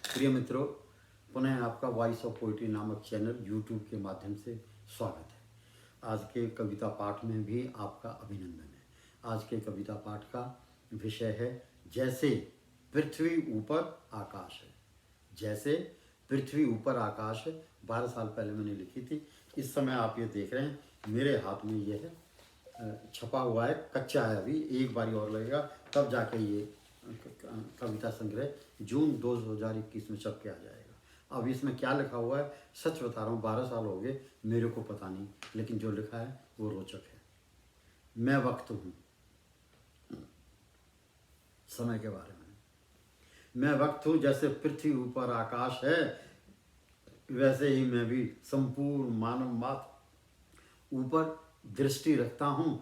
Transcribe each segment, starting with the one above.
प्रिय मित्रों, पुनः आपका वॉइस ऑफ पोइट्री नामक चैनल यूट्यूब के माध्यम से स्वागत है। आज के कविता पाठ में भी आपका अभिनंदन है। आज के कविता पाठ का विषय है जैसे पृथ्वी ऊपर आकाश है। जैसे पृथ्वी ऊपर आकाश है। 12 साल पहले मैंने लिखी थी। इस समय आप ये देख रहे हैं मेरे हाथ में ये है, छपा हुआ है, कच्चा है, अभी एक बारी और लगेगा तब जाके ये कविता संग्रह जून 2021 में छप के आ जाएगा। अब इसमें क्या लिखा हुआ है, सच बता रहा हूँ, 12 साल हो गए, मेरे को पता नहीं, लेकिन जो लिखा है वो रोचक है। मैं वक्त हूँ, समय के बारे में। मैं वक्त हूँ, जैसे पृथ्वी ऊपर आकाश है, वैसे ही मैं भी संपूर्ण मानव मात्र ऊपर दृष्टि रखता हूँ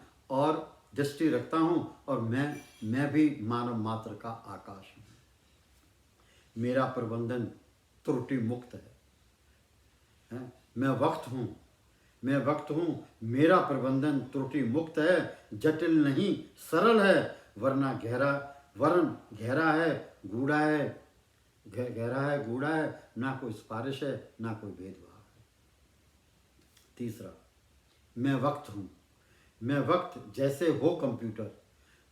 और मैं भी मानव मात्र का आकाश हूँ। मेरा प्रबंधन त्रुटि मुक्त है। मैं वक्त हूँ, मेरा प्रबंधन त्रुटि मुक्त है। जटिल नहीं, सरल है, वरन गहरा है, गूढ़ा है, ना कोई सिफारिश है, ना कोई भेदभाव है। तीसरा, मैं वक्त हूँ, मैं वक्त जैसे हो कंप्यूटर।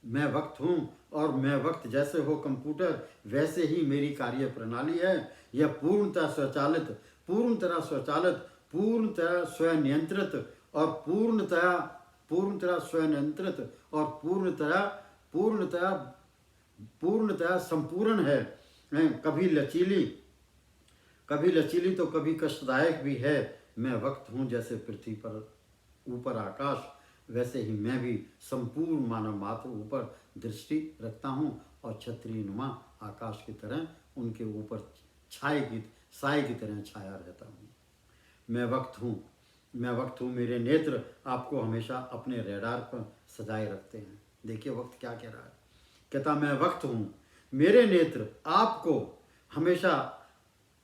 मैं वक्त हूँ और मैं वक्त जैसे हो कंप्यूटर, वैसे ही मेरी कार्य प्रणाली है। यह पूर्णतः स्वचालित, पूर्णतः स्वनियंत्रित और पूर्णतः संपूर्ण है। कभी लचीली तो कभी कष्टदायक भी है। मैं वक्त हूँ, जैसे पृथ्वी पर ऊपर आकाश, वैसे ही मैं भी संपूर्ण मानव मात्र ऊपर दृष्टि रखता हूँ और छतरी नुमा आकाश की तरह उनके ऊपर साए की तरह छाया रहता हूँ। मैं वक्त हूँ, मेरे नेत्र आपको हमेशा अपने रडार पर सजाए रखते हैं। देखिए वक्त क्या कह रहा है, कहता मैं वक्त हूँ, मेरे नेत्र आपको हमेशा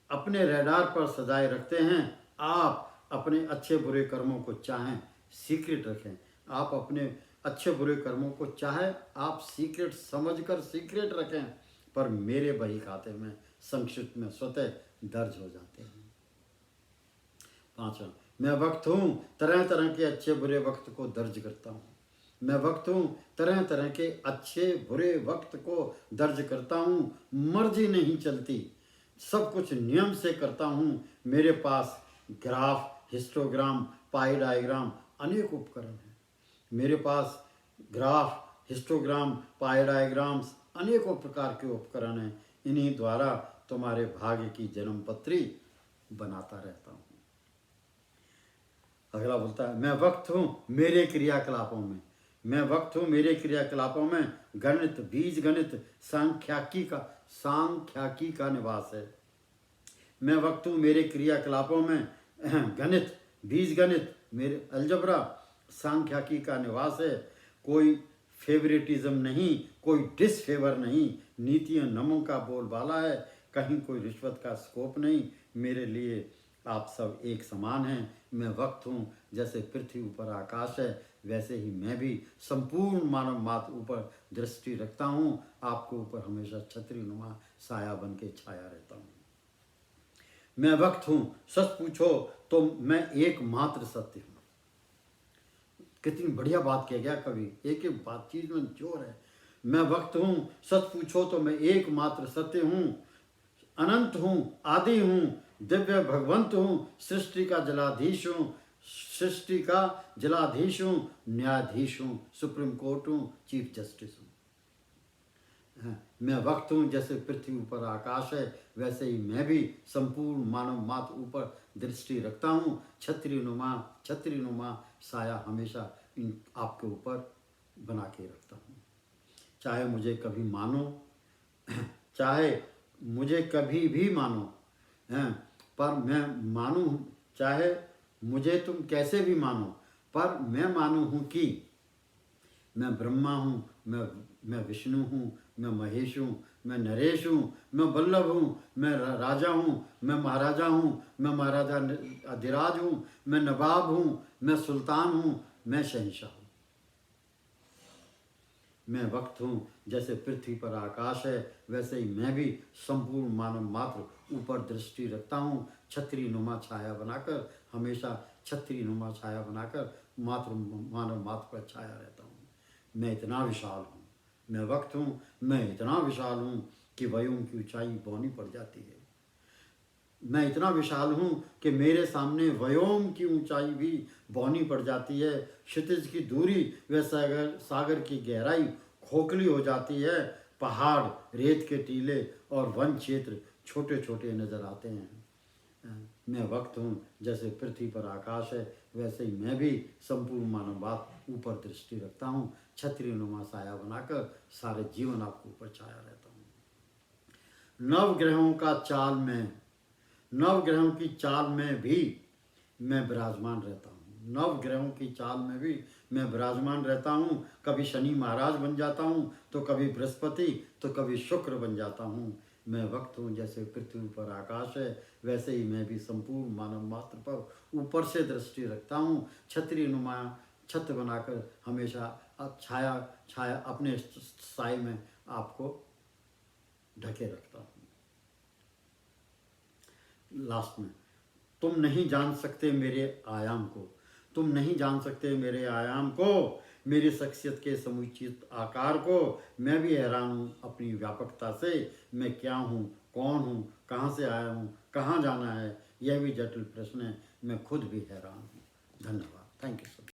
अपने रडार पर सजाए रखते हैं। आप अपने अच्छे बुरे कर्मों को चाहें सीक्रेट रखें। आप अपने अच्छे बुरे कर्मों को चाहे आप सीक्रेट समझकर सीक्रेट रखें, पर मेरे बही खाते में संक्षिप्त में स्वतः दर्ज हो जाते हैं। पांचवा, मैं वक्त हूँ, तरह तरह के अच्छे बुरे वक्त को दर्ज करता हूँ। मैं वक्त हूँ, तरह तरह के अच्छे बुरे वक्त को दर्ज करता हूँ। मर्जी नहीं चलती, सब कुछ नियम से करता हूँ। मेरे पास ग्राफ, हिस्टोग्राम, पाई डायग्राम अनेक उपकरण हैं। मेरे पास ग्राफ, हिस्टोग्राम, पाई डायग्राम्स अनेकों प्रकार के उपकरण हैं। इन्हीं द्वारा तुम्हारे भाग्य की जन्मपत्री बनाता रहता हूँ। अगला बोलता है मैं वक्त हूँ मेरे क्रियाकलापों में गणित, बीज गणित, सांख्यिकी का निवास है। मैं वक्त हूँ, मेरे क्रियाकलापों में गणित, बीज गणित, मेरे अलजबरा, सांख्यिकी का निवास है। कोई फेवरेटिज्म नहीं, कोई डिसफेवर नहीं, नीतियाँ नमों का बोलबाला है। कहीं कोई रिश्वत का स्कोप नहीं। मेरे लिए आप सब एक समान हैं। मैं वक्त हूँ, जैसे पृथ्वी ऊपर आकाश है, वैसे ही मैं भी संपूर्ण मानव मात्र ऊपर दृष्टि रखता हूँ। आपको ऊपर हमेशा छतरी नुमा साया बन के छाया रहता हूँ। मैं वक्त हूँ, सच पूछो तो मैं एकमात्र सत्य हूँ। कितनी बढ़िया बात कह गया कवि, एक एक बात चीज में जोर है। मैं वक्त हूँ, सच पूछो तो मैं एकमात्र सत्य हूँ। अनंत हूँ, आदि हूँ, दिव्य भगवंत हूँ, सृष्टि का जलाधीश हूँ, न्यायाधीश हूँ, सुप्रीम कोर्ट हूँ, चीफ जस्टिस हूँ। मैं वक्त हूँ, जैसे पृथ्वी ऊपर आकाश है, वैसे ही मैं भी संपूर्ण मानव मात्र ऊपर दृष्टि रखता हूँ। छतरी नुमा साया हमेशा आपके ऊपर बना के रखता हूँ। चाहे मुझे कभी मानो, चाहे मुझे कभी भी मानो, पर मैं मानूँ, चाहे मुझे तुम कैसे भी मानो, पर मैं मानूँ हूँ कि मैं ब्रह्मा हूँ, मैं विष्णु हूँ, मैं महेश हूँ, मैं नरेश हूँ, मैं वल्लभ हूँ, मैं राजा हूँ, मैं महाराजा हूँ, मैं महाराजा अधिराज हूँ, मैं नवाब हूँ, मैं सुल्तान हूँ, मैं शहंशाह हूँ। मैं वक्त हूँ जैसे पृथ्वी पर आकाश है, वैसे ही मैं भी संपूर्ण मानव मात्र ऊपर दृष्टि रखता हूँ। छतरी नुमा छाया बनाकर, हमेशा छतरी नुमा छाया बनाकर मात्र मानव मात्र पर छाया रहता हूँ। मैं इतना विशाल हूँ, मैं वक्त हूँ, मैं इतना विशाल हूँ कि वयों की ऊंचाई बौनी पड़ जाती है। मैं इतना विशाल हूँ कि मेरे सामने व्योम की ऊंचाई भी बौनी पड़ जाती है। क्षितिज की दूरी व सागर की गहराई खोखली हो जाती है। पहाड़, रेत के टीले और वन क्षेत्र छोटे छोटे नजर आते हैं। मैं वक्त हूँ जैसे पृथ्वी पर आकाश है, वैसे ही मैं भी संपूर्ण मानववाद ऊपर दृष्टि रखता हूँ। छतरी नुमा साया बनाकर सारे जीवन आपको ऊपर छाया रहता हूँ। नवग्रहों का चाल में, नवग्रहों की चाल में भी मैं विराजमान रहता हूँ। नवग्रहों की चाल में भी मैं विराजमान रहता हूँ। कभी शनि महाराज बन जाता हूँ, तो कभी बृहस्पति, तो कभी शुक्र बन जाता हूँ। मैं वक्त हूँ जैसे पृथ्वी पर आकाश है, वैसे ही मैं भी संपूर्ण मानव मात्र पर ऊपर से दृष्टि रखता हूँ। छतरी नुमा छत बनाकर हमेशा छाया छाया अपने साए में आपको ढके रखता हूँ। लास्ट में, तुम नहीं जान सकते मेरे आयाम को, तुम नहीं जान सकते मेरे आयाम को, मेरी शख्सियत के समुचित आकार को। मैं भी हैरान हूँ अपनी व्यापकता से। मैं क्या हूँ, कौन हूँ, कहाँ से आया हूँ, कहाँ जाना है, यह भी जटिल प्रश्न है। मैं खुद भी हैरान हूँ। धन्यवाद। Thank you sir.